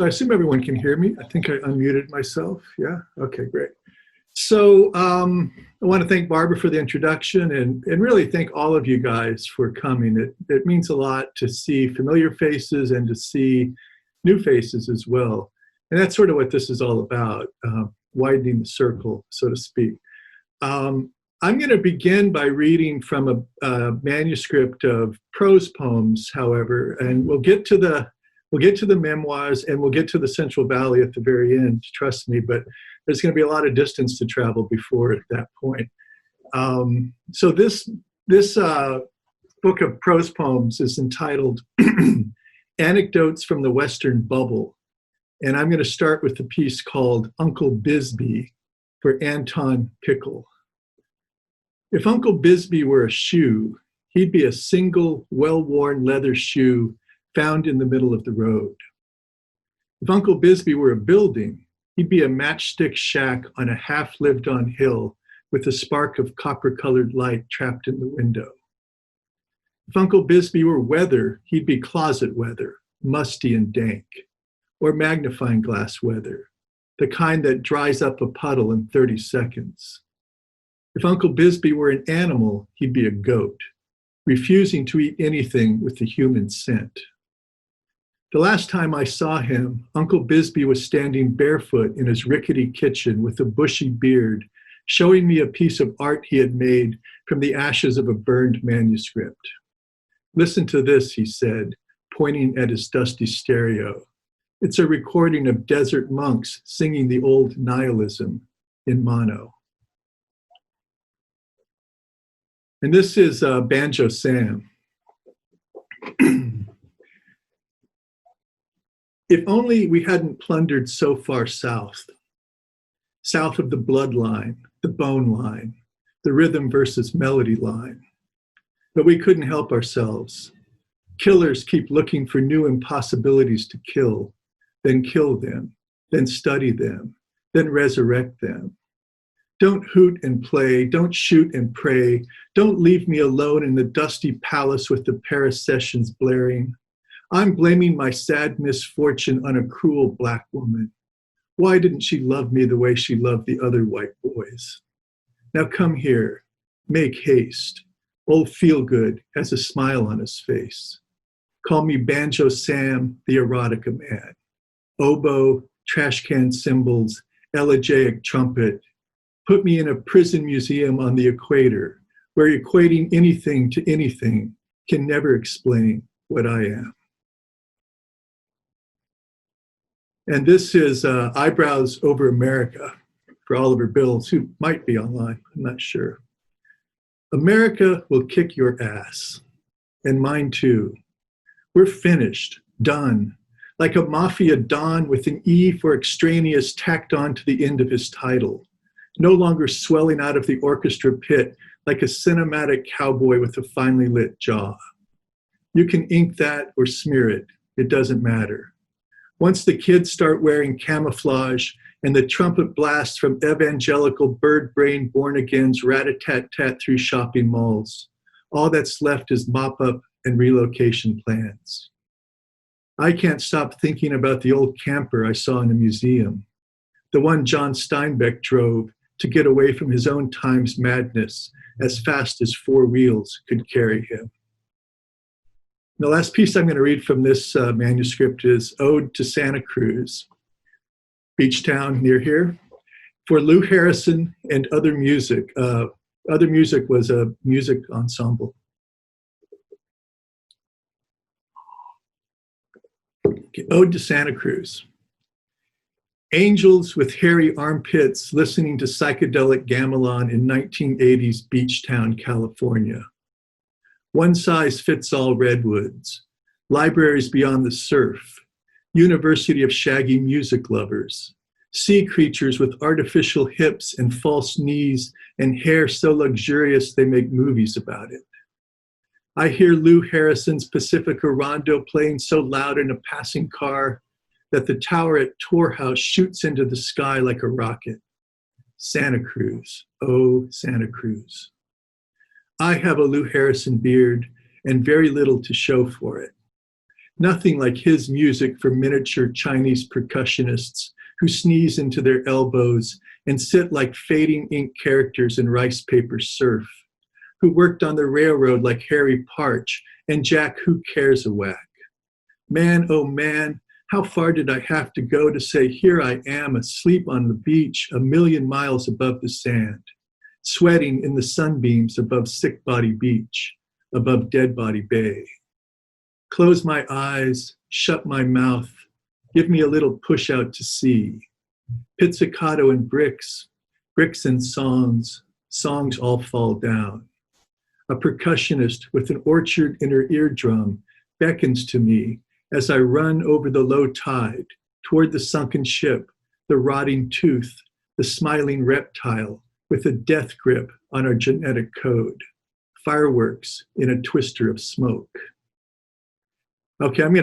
I assume everyone can hear me. I think I unmuted myself. Yeah. Okay, great. So I want to thank Barbara for the introduction and really thank all of you guys for coming. It means a lot to see familiar faces and to see new faces as well. And that's sort of what this is all about, widening the circle, so to speak. I'm going to begin by reading from a manuscript of prose poems, however, and we'll get to the memoirs and we'll get to the Central Valley at the very end, trust me, but there's going to be a lot of distance to travel before at that point. So this book of prose poems is entitled Anecdotes from the Western Bubble. And I'm going to start with the piece called Uncle Bisbee for Anton Pickle. If Uncle Bisbee were a shoe, he'd be a single, well-worn leather shoe found in the middle of the road. If Uncle Bisbee were a building, he'd be a matchstick shack on a half-lived-on hill with a spark of copper-colored light trapped in the window. If Uncle Bisbee were weather, he'd be closet weather, musty and dank, or magnifying glass weather, the kind that dries up a puddle in 30 seconds. If Uncle Bisbee were an animal, he'd be a goat, refusing to eat anything with the human scent. The last time I saw him, Uncle Bisbee was standing barefoot in his rickety kitchen with a bushy beard, showing me a piece of art he had made from the ashes of a burned manuscript. "Listen to this," he said, pointing at his dusty stereo. "It's a recording of desert monks singing the old nihilism in mono." And this is Banjo Sam. If only we hadn't plundered so far south of the bloodline, the bone line, the rhythm versus melody line. But we couldn't help ourselves. Killers keep looking for new impossibilities to kill them, then study them, then resurrect them. Don't hoot and play, don't shoot and pray, don't leave me alone in the dusty palace with the Paris sessions blaring. I'm blaming my sad misfortune on a cruel black woman. Why didn't she love me the way she loved the other white boys? Now come here, make haste. Old Feelgood has a smile on his face. Call me Banjo Sam, the erotica man. Oboe, trash can cymbals, elegiac trumpet. Put me in a prison museum on the equator, where equating anything to anything can never explain what I am. And this is Eyebrows Over America for Oliver Bills, who might be online, I'm not sure. America will kick your ass, and mine too. We're finished, done, like a mafia don with an E for extraneous tacked on to the end of his title, no longer swelling out of the orchestra pit like a cinematic cowboy with a finely lit jaw. You can ink that or smear it, it doesn't matter. Once the kids start wearing camouflage and the trumpet blasts from evangelical bird-brained born-agains rat-a-tat-tat through shopping malls, all that's left is mop-up and relocation plans. I can't stop thinking about the old camper I saw in a museum, the one John Steinbeck drove to get away from his own time's madness as fast as four wheels could carry him. The last piece I'm going to read from this manuscript is Ode to Santa Cruz, beach town near here, for Lou Harrison and Other Music. Other Music was a music ensemble. Okay, Ode to Santa Cruz. Angels with hairy armpits listening to psychedelic gamelan in 1980s beach town, California. One-size-fits-all redwoods, libraries beyond the surf, University of shaggy music lovers, sea creatures with artificial hips and false knees and hair so luxurious they make movies about it. I hear Lou Harrison's Pacifica Rondo playing so loud in a passing car that the tower at Tor House shoots into the sky like a rocket. Santa Cruz, oh, Santa Cruz. I have a Lou Harrison beard and very little to show for it. Nothing like his music for miniature Chinese percussionists who sneeze into their elbows and sit like fading ink characters in rice paper surf, who worked on the railroad like Harry Parch and Jack Who Cares a Whack. Man, oh man, how far did I have to go to say, here I am asleep on the beach, a million miles above the sand, sweating in the sunbeams above Sick Body Beach, above Dead Body Bay. Close my eyes, shut my mouth, give me a little push out to sea. Pizzicato and bricks, bricks and songs, songs all fall down. A percussionist with an orchard in her eardrum beckons to me as I run over the low tide toward the sunken ship, the rotting tooth, the smiling reptile with a death grip on our genetic code, fireworks in a twister of smoke. Okay, I'm going to